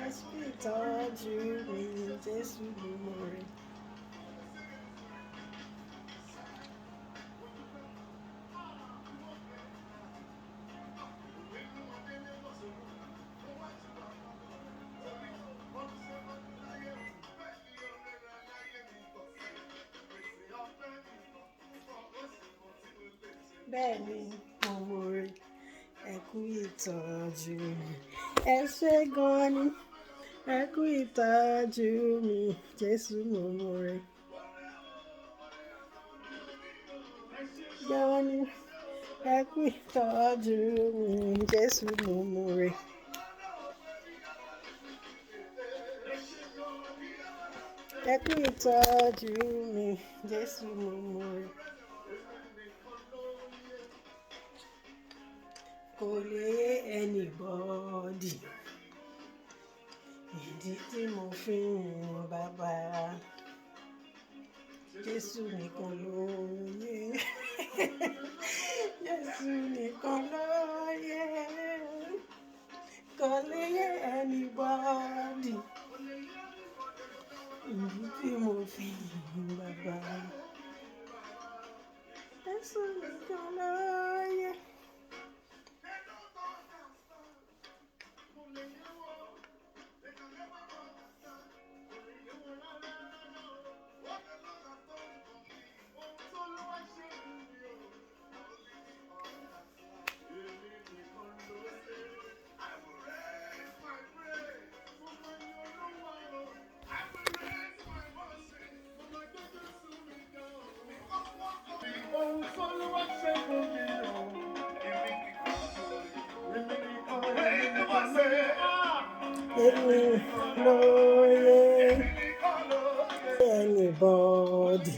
Ẹ̀sùn ìtọ́jú mi, Jésù mo rẹ̀. Bẹ́ẹ̀ ni mo mọ̀ rẹ̀, ẹ kú ìtọ́jú mi. Ẹ ṣé gan ni, ẹ kú ìtọ́jú mi, Jésù mo mọ̀ rẹ̀. Gan ni, ẹ kú ìtọ́jú mi, Jésù mo mọ̀ rẹ̀. Ẹ kú ìtọ́jú mi, Jésù mo mọ̀ rẹ̀. Kò lè anybody ìdí tí mo fi ń yin bàbá. Jésù nìkan ló yẹ. Jésù nìkan ló yẹ. Kò lè anybody ìdí tí mo fi ń yin bàbá. Jésù nìkan ló yẹ. Èmi ló yẹ anybody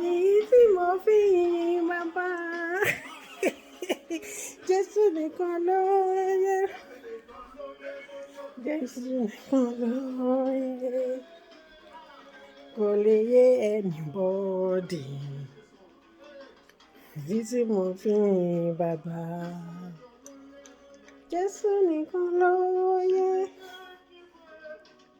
ní tí mo fi yin bàbá. Jésù nìkan ló yẹ. Jésù nìkan ló yẹ. Kò lè yẹ anybody ìdí tí mo fi yin bàbá. Jésù nìkan ló yẹ.